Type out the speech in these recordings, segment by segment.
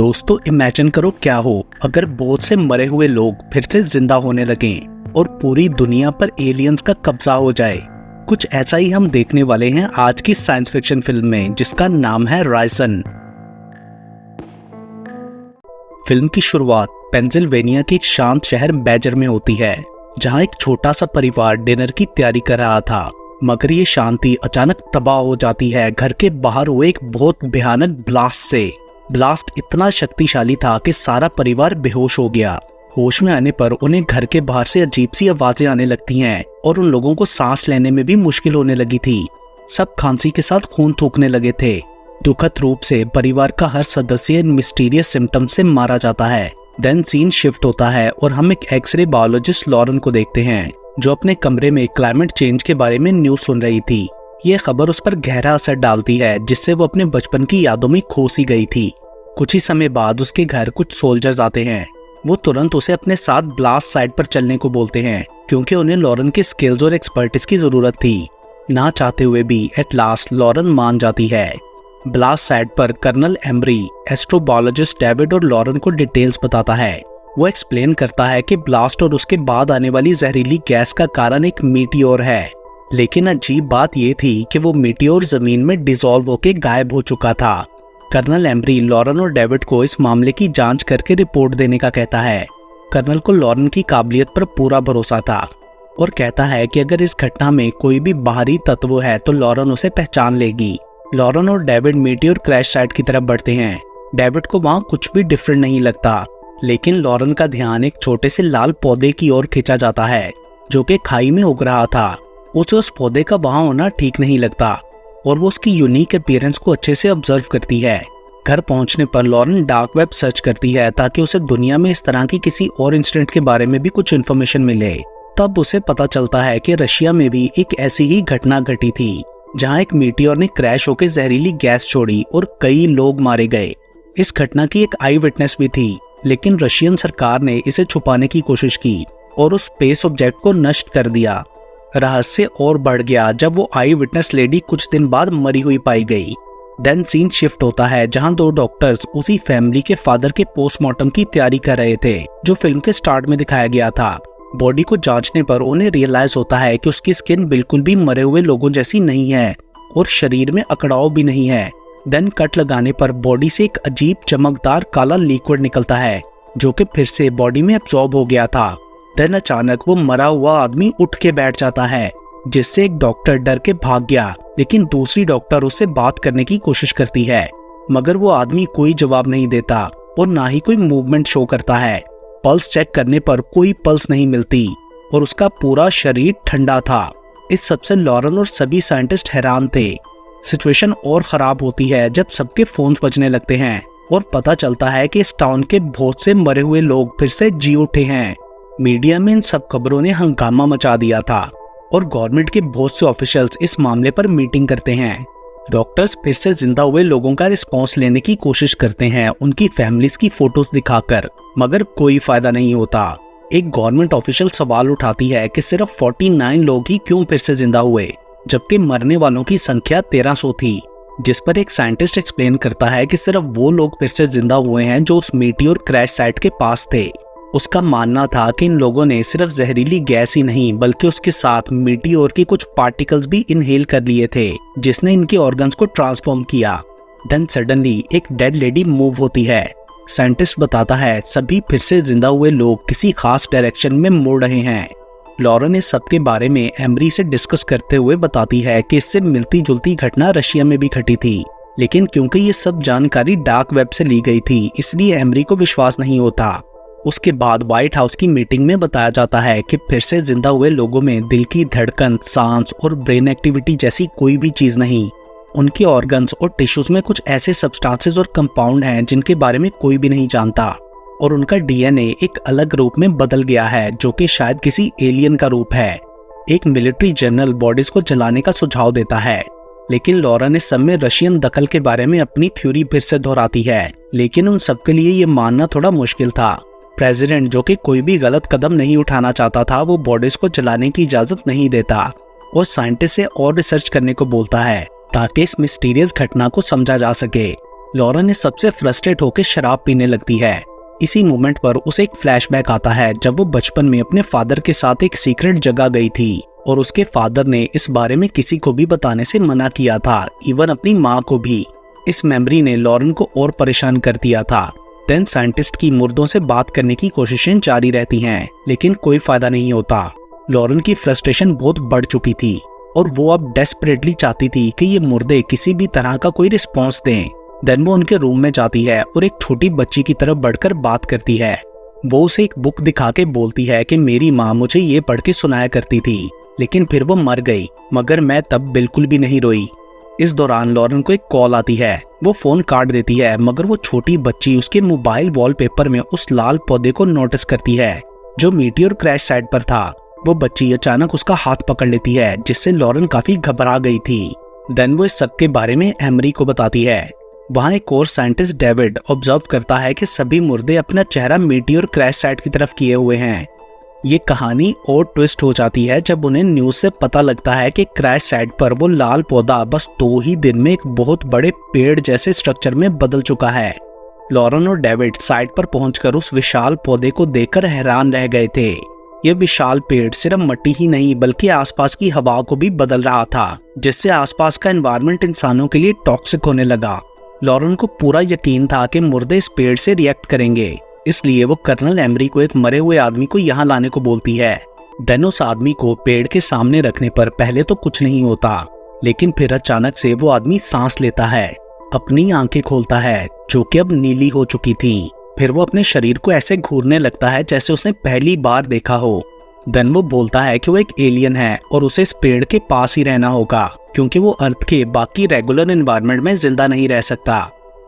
दोस्तों इमेजिन करो क्या हो अगर बहुत से मरे हुए लोग फिर से जिंदा होने लगें और पूरी दुनिया पर एलियंस का कब्जा हो जाए। कुछ ऐसा ही हम देखने वाले हैं आज की साइंस फिक्शन फिल्म में जिसका नाम है राइसन। फिल्म की शुरुआत पेंसिल्वेनिया के एक शांत शहर बैजर में होती है, जहां एक छोटा सा परिवार डिनर की तैयारी कर रहा था। मगर ये शांति अचानक तबाह हो जाती है घर के बाहर हुए एक बहुत भयानक ब्लास्ट से। ब्लास्ट इतना शक्तिशाली था कि सारा परिवार बेहोश हो गया। होश में आने पर उन्हें घर के बाहर से अजीब सी आवाजें आने लगती हैं और उन लोगों को सांस लेने में भी मुश्किल होने लगी थी। सब खांसी के साथ खून थूकने लगे थे। दुखद रूप से परिवार का हर सदस्य इन मिस्टीरियस सिम्टम से मारा जाता है। देन सीन शिफ्ट होता है और हम एक एक्सरे बायोलॉजिस्ट लॉरेन को देखते हैं, जो अपने कमरे में क्लाइमेट चेंज के बारे में न्यूज सुन रही थी। ये खबर उस पर गहरा असर डालती है, जिससे वो अपने बचपन की यादों में खो सी गई थी। कुछ ही समय बाद उसके घर कुछ सोल्जर्स आते हैं। वो तुरंत उसे अपने साथ ब्लास्ट साइट पर चलने को बोलते हैं, क्योंकि उन्हें लॉरेन के स्किल्स और एक्सपर्टीज की जरूरत थी। ना चाहते हुए भी एट लास्ट लॉरेन मान जाती है। ब्लास्ट साइट पर कर्नल एम्ब्री एस्ट्रोबायोलॉजिस्ट डेविड और लॉरेन को डिटेल्स बताता है। वो एक्सप्लेन करता है कि ब्लास्ट और उसके बाद आने वाली जहरीली गैस का कारण एक मीटियोर है। लेकिन अजीब बात यह थी कि वो मीटियोर जमीन में डिसॉल्व होकर गायब हो चुका था। कर्नल एम्ब्री लॉरेन और डेविड को इस मामले की जांच करके रिपोर्ट देने का कहता है। कर्नल को लॉरेन की काबिलियत पर पूरा भरोसा था और कहता है कि अगर इस घटना में कोई भी बाहरी तत्व है तो लॉरेन उसे पहचान लेगी। लॉरेन और डेविड मीटियोर क्रैश साइट की तरफ बढ़ते हैं। डेविड को वहाँ कुछ भी डिफरेंट नहीं लगता, लेकिन लॉरेन का ध्यान एक छोटे से लाल पौधे की ओर खींचा जाता है, जो कि खाई में उग रहा था। उसे उस पौधे का वहाँ होना ठीक नहीं लगता और वो उसकी यूनिक अपीयरेंस को अच्छे से ऑब्जर्व करती है। घर पहुंचने पर लॉरेन डार्क वेब सर्च करती है ताकि उसे दुनिया में इस तरह की किसी और इंसिडेंट के बारे में भी कुछ इन्फॉर्मेशन मिले। तब उसे पता चलता है कि रशिया में भी एक ऐसी ही घटना घटी थी, जहां एक मीटियोर ने क्रैश होकर जहरीली गैस छोड़ी और कई लोग मारे गए। इस घटना की एक आई विटनेस भी थी, लेकिन रशियन सरकार ने इसे छुपाने की कोशिश की और उस स्पेस ऑब्जेक्ट को नष्ट कर दिया। रहस्य और बढ़ गया जब वो आई विटनेस लेडी कुछ दिन बाद मरी हुई पाई गई। देन सीन शिफ्ट होता है जहां दो डॉक्टर्स उसी फैमिली के फादर के पोस्टमार्टम की तैयारी कर रहे थे, जो फिल्म के स्टार्ट में दिखाया गया था। बॉडी को जांचने पर उन्हें रियलाइज होता है कि उसकी स्किन बिल्कुल भी मरे हुए लोगों जैसी नहीं है और शरीर में अकड़ाव भी नहीं है। देन कट लगाने पर बॉडी से एक अजीब चमकदार काला लिक्विड निकलता है, जो कि फिर से बॉडी में एब्जॉर्ब हो गया था। देन अचानक वो मरा हुआ आदमी उठ के बैठ जाता है, जिससे एक डॉक्टर डर के भाग गया। लेकिन दूसरी डॉक्टर उससे बात करने की कोशिश करती है, मगर वो आदमी कोई जवाब नहीं देता और ना ही कोई मूवमेंट शो करता है। पल्स चेक करने पर कोई पल्स नहीं मिलती और उसका पूरा शरीर ठंडा था। इस सबसे लॉरेन और सभी साइंटिस्ट हैरान थे। सिचुएशन और खराब होती है जब सबके फोन बजने लगते हैं और पता चलता है कि इस टाउन के बहुत से मरे हुए लोग फिर से जी उठे हैं। मीडिया में इन सब खबरों ने हंगामा मचा दिया था और गवर्नमेंट के बहुत से ऑफिशियल्स इस मामले पर मीटिंग करते हैं। डॉक्टर्स फिर से जिंदा हुए लोगों का रिस्पॉन्स लेने की कोशिश करते हैं उनकी फैमिलीज की फोटोज दिखाकर, मगर कोई फायदा नहीं होता। एक गवर्नमेंट ऑफिशियल सवाल उठाती है कि सिर्फ 49 लोग ही क्यों फिर से जिंदा हुए, जबकि मरने वालों की संख्या 1300 थी। जिस पर एक साइंटिस्ट एक्सप्लेन करता है कि सिर्फ वो लोग फिर से जिंदा हुए हैं जो उस मीटियोर क्रैश साइट के पास थे। उसका मानना था कि इन लोगों ने सिर्फ जहरीली गैस ही नहीं बल्कि उसके साथ मीटियोर की कुछ पार्टिकल्स भी इनहेल कर लिए थे, जिसने इनके ऑर्गन्स को ट्रांसफॉर्म किया। देन सडनली एक डेड लेडी मूव होती है। साइंटिस्ट बताता है सभी फिर से जिंदा हुए लोग किसी खास डायरेक्शन में मुड़ रहे हैं। लॉरेन इस सब के बारे में एम्ब्री से डिस्कस करते हुए बताती है कि इससे मिलती जुलती घटना रशिया में भी घटी थी, लेकिन क्योंकि ये सब जानकारी डार्क वेब से ली गई थी इसलिए एम्ब्री को विश्वास नहीं होता। उसके बाद व्हाइट हाउस की मीटिंग में बताया जाता है कि फिर से जिंदा हुए लोगों में दिल की धड़कन, सांस और ब्रेन एक्टिविटी जैसी कोई भी चीज नहीं। उनके ऑर्गन्स और टिश्यूज में कुछ ऐसे सब्सटेंसेस और कंपाउंड हैं जिनके बारे में कोई भी नहीं जानता, और उनका डीएनए एक अलग रूप में बदल गया है, जो कि शायद किसी एलियन का रूप है। एक मिलिट्री जनरल बॉडीज को जलाने का सुझाव देता है, लेकिन लॉरेन इस सब में रशियन दखल के बारे में अपनी थ्योरी फिर से दोहराती है। लेकिन उन सबके लिए ये मानना थोड़ा मुश्किल था। प्रेसिडेंट, जो कि कोई भी गलत कदम नहीं उठाना चाहता था, वो बॉडीज को जलाने की इजाजत नहीं देता और साइंटिस्ट से और रिसर्च करने को बोलता है ताकि इस मिस्टीरियस घटना को समझा जा सके। लॉरेन ने सबसे फ्रस्ट्रेट होकर शराब पीने लगती है। इसी मोमेंट पर उसे एक फ्लैशबैक आता है जब वो बचपन में अपने फादर के साथ एक सीक्रेट जगह गई थी और उसके फादर ने इस बारे में किसी को भी बताने से मना किया था, इवन अपनी माँ को भी। इस मेमोरी ने लॉरेन को और परेशान कर दिया था। देन साइंटिस्ट की मुर्दों से बात करने की कोशिशें जारी रहती हैं, लेकिन कोई फायदा नहीं होता। लॉरेन की फ्रस्ट्रेशन बहुत बढ़ चुकी थी और वो अब डेस्परेटली चाहती थी कि ये मुर्दे किसी भी तरह का कोई रिस्पॉन्स दें। देन वो उनके रूम में जाती है और एक छोटी बच्ची की तरफ बढ़कर बात करती है। वो उसे एक बुक दिखा के बोलती है कि मेरी माँ मुझे ये पढ़ के सुनाया करती थी, लेकिन फिर वो मर गई, मगर मैं तब बिल्कुल भी नहीं रोई। इस दौरान लॉरेन को एक कॉल आती है। वो फोन काट देती है, मगर वो छोटी बच्ची उसके मोबाइल वॉलपेपर में उस लाल पौधे को नोटिस करती है जो मीटियोर क्रैश साइट पर था। वो बच्ची अचानक उसका हाथ पकड़ लेती है, जिससे लॉरेन काफी घबरा गई थी। देन वो इस सब के बारे में एमरी को बताती है। वहाँ एक और साइंटिस्ट डेविड ऑब्जर्व करता है कि सभी मुर्दे अपना चेहरा मीटियोर क्रैश साइट की तरफ किए हुए हैं। ये कहानी और ट्विस्ट हो जाती है जब उन्हें न्यूज से पता लगता है कि क्रैश साइट पर वो लाल पौधा बस 2 ही दिन में एक बहुत बड़े पेड़ जैसे स्ट्रक्चर में बदल चुका है। लॉरेन और डेविड साइट पर पहुंचकर उस विशाल पौधे को देखकर हैरान रह गए थे। यह विशाल पेड़ सिर्फ मिट्टी ही नहीं बल्कि आसपास की हवा को भी बदल रहा था, जिससे आसपास का एनवायरनमेंट इंसानों के लिए टॉक्सिक होने लगा। लॉरेन को पूरा यकीन था कि मुर्दे इस पेड़ से रिएक्ट करेंगे, इसलिए वो कर्नल एमरी को एक मरे हुए आदमी को यहाँ लाने को बोलती है। देन उस आदमी को पेड़ के सामने रखने पर पहले तो कुछ नहीं होता, लेकिन फिर अचानक से वो आदमी सांस लेता है, अपनी आंखें खोलता है जो कि अब नीली हो चुकी थी। फिर वो अपने शरीर को ऐसे घूरने लगता है जैसे उसने पहली बार देखा हो। देन वो बोलता है कि वो एक एलियन है और उसे इस पेड़ के पास ही रहना होगा, क्योंकि वो अर्थ के बाकी रेगुलर एनवायरनमेंट में जिंदा नहीं रह सकता।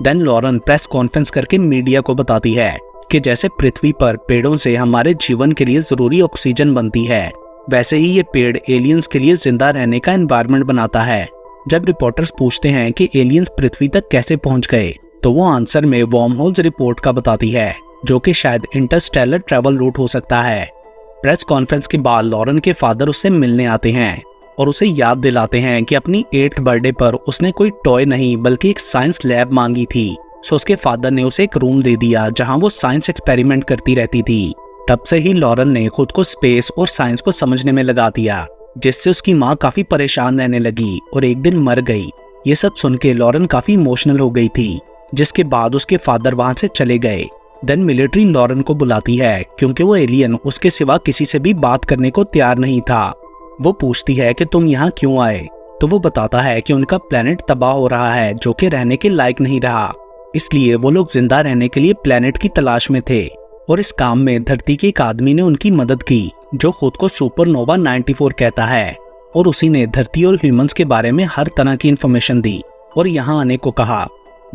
देन लॉरेन प्रेस कॉन्फ्रेंस करके मीडिया को बताती है कि जैसे पृथ्वी पर पेड़ों से हमारे जीवन के लिए जरूरी ऑक्सीजन बनती है, वैसे ही ये पेड़ एलियंस के लिए जिंदा रहने का एनवायरनमेंट बनाता है। जब रिपोर्टर्स पूछते हैं कि एलियंस पृथ्वी तक कैसे पहुंच गए, तो वो आंसर में वर्म होल्स रिपोर्ट का बताती है, जो कि शायद इंटरस्टेलर ट्रैवल रूट हो सकता है। प्रेस कॉन्फ्रेंस के बाद लॉरेन के फादर उससे मिलने आते हैं और उसे याद दिलाते हैं कि अपनी 8th बर्थडे पर उसने कोई टॉय नहीं बल्कि एक साइंस लैब मांगी थी। सो उसके फादर ने उसे एक रूम दे दिया जहां वो साइंस एक्सपेरिमेंट करती रहती थी। तब से ही लॉरेन ने खुद को स्पेस और साइंस को समझने में लगा दिया, जिससे उसकी माँ काफी परेशान रहने लगी और एक दिन मर गई। ये सब सुन के लॉरेन काफी इमोशनल हो गई थी, जिसके बाद उसके फादर वहां से चले गए। देन मिलिट्री लॉरेन को बुलाती है क्योंकि वो एलियन उसके सिवा किसी से भी बात करने को तैयार नहीं था। वो पूछती है कि तुम यहाँ क्यों आए, तो वो बताता है कि उनका प्लेनेट तबाह हो रहा है जो कि रहने के लायक नहीं रहा, इसलिए वो लोग जिंदा रहने के लिए प्लेनेट की तलाश में थे। और इस काम में धरती के एक आदमी ने उनकी मदद की जो खुद को सुपरनोवा 94 कहता है, और उसी ने धरती और ह्यूमंस के बारे में हर तरह की इंफॉर्मेशन दी और यहाँ आने को कहा।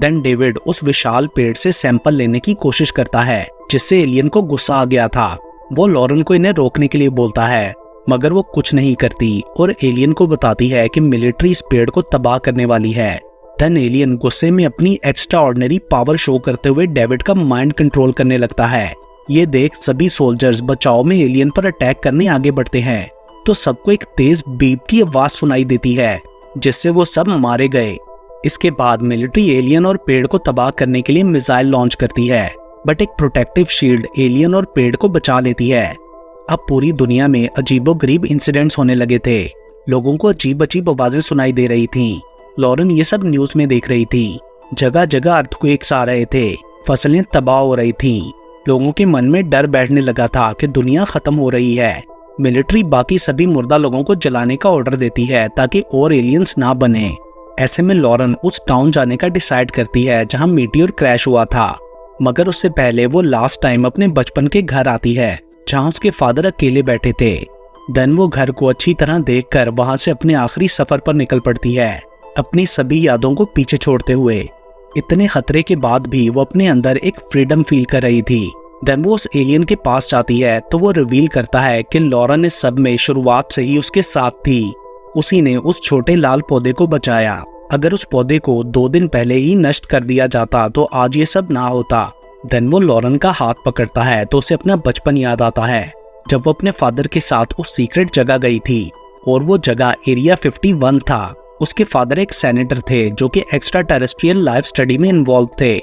देन डेविड उस विशाल पेड़ से सैंपल लेने की कोशिश करता है, जिससे एलियन को गुस्सा आ गया था। वो लॉरेन को इन्हें रोकने के लिए बोलता है, मगर वो कुछ नहीं करती और एलियन को बताती है कि मिलिट्री इस पेड़ को तबाह करने वाली है। देन एलियन गुस्से में अपनी एक्स्ट्रा ऑर्डिनरी पावर शो करते हुए डेविड का माइंड कंट्रोल करने लगता है। ये देख सभी सोल्जर्स बचाव में एलियन पर अटैक करने आगे बढ़ते हैं, तो सबको एक तेज बीप की आवाज सुनाई देती है, जिससे वो सब मारे गए। इसके बाद मिलिट्री एलियन और पेड़ को तबाह करने के लिए मिसाइल लॉन्च करती है, बट एक प्रोटेक्टिव शील्ड एलियन और पेड़ को बचा लेती है। अब पूरी दुनिया में अजीबोगरीब इंसिडेंट्स होने लगे थे, लोगों को अजीब अजीब आवाजें सुनाई दे रही थीं। लॉरेन ये सब न्यूज में देख रही थी। जगह जगह अर्थक्वेक्स आ रहे थे, फसलें तबाह हो रही थीं। लोगों के मन में डर बैठने लगा था कि दुनिया खत्म हो रही है। मिलिट्री बाकी सभी मुर्दा लोगों को जलाने का ऑर्डर देती है ताकि और एलियंस ना बने। ऐसे में लॉरेन उस टाउन जाने का डिसाइड करती है जहां मीटियोर क्रैश हुआ था, मगर उससे पहले वो लास्ट टाइम अपने बचपन के घर आती है जहां उसके फादर अकेले बैठे थे। देन वो घर को अच्छी तरह देखकर वहां से अपने आखिरी सफर पर निकल पड़ती है, अपनी सभी यादों को पीछे छोड़ते हुए। इतने खतरे के बाद भी वो अपने अंदर एक फ्रीडम फील कर रही थी। देन वो उस एलियन के पास जाती है तो वो रिवील करता है कि लॉरेन इस सब में शुरुआत से ही उसके साथ थी। उसी ने उस छोटे लाल पौधे को बचाया। अगर उस पौधे को 2 दिन पहले ही नष्ट कर दिया जाता तो आज ये सब ना होता। देन वो लॉरेन का हाथ पकड़ता है तो उसे अपना बचपन याद आता है, जब वो अपने फादर के साथ उस सीक्रेट जगह गई थी, और वो जगह एरिया 51 था। उसके फादर एक सेनेटर थे जो कि एक्स्ट्रा टेरेस्ट्रियल लाइफ स्टडी में इन्वॉल्व थे।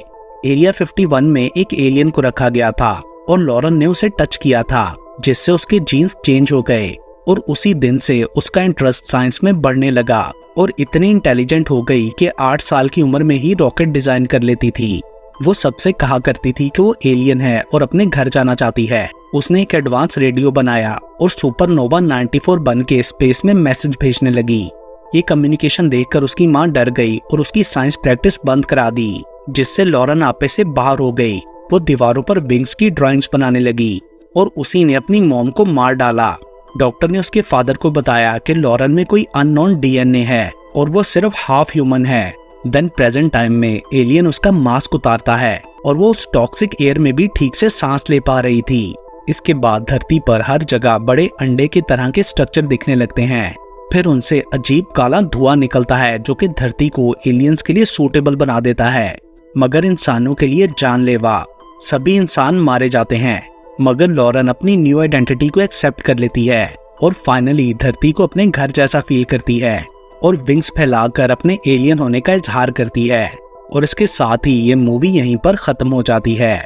एरिया 51 में एक एलियन को रखा गया था और लॉरेन ने उसे टच किया था, जिससे उसके जीन्स चेंज हो गए और उसी दिन से उसका इंटरेस्ट साइंस में बढ़ने लगा और इतनी इंटेलिजेंट हो गई कि 8 साल की उम्र में ही रॉकेट डिजाइन कर लेती थी। वो सबसे कहा करती थी कि वो एलियन है और अपने घर जाना चाहती है। उसने एक एडवांस रेडियो बनाया और सुपरनोवा 94 बन के स्पेस में मैसेज भेजने लगी। ये कम्युनिकेशन देखकर उसकी माँ डर गई और उसकी साइंस प्रैक्टिस बंद करा दी, जिससे लॉरेन आपे से बाहर हो गई। वो दीवारों पर विंग्स की ड्राइंग्स बनाने लगी और उसी ने अपनी मॉम को मार डाला। डॉक्टर ने उसके फादर को बताया कि लॉरेन में कोई अननोन डीएनए है और वो सिर्फ हाफ ह्यूमन है। देन प्रेजेंट टाइम में एलियन उसका मास्क उतारता है और वो उस टॉक्सिक एयर में भी ठीक से सांस ले पा रही थी। इसके बाद धरती पर हर जगह बड़े अंडे की तरह के स्ट्रक्चर दिखने लगते हैं। फिर उनसे अजीब काला धुआं निकलता है जो कि धरती को एलियंस के लिए सूटेबल बना देता है, मगर इंसानों के लिए जानलेवा। सभी इंसान मारे जाते हैं, मगर लॉरेन अपनी न्यू आइडेंटिटी को एक्सेप्ट कर लेती है और फाइनली धरती को अपने घर जैसा फील करती है और विंग्स फैलाकर अपने एलियन होने का इजहार करती है। और इसके साथ ही ये मूवी यहीं पर खत्म हो जाती है।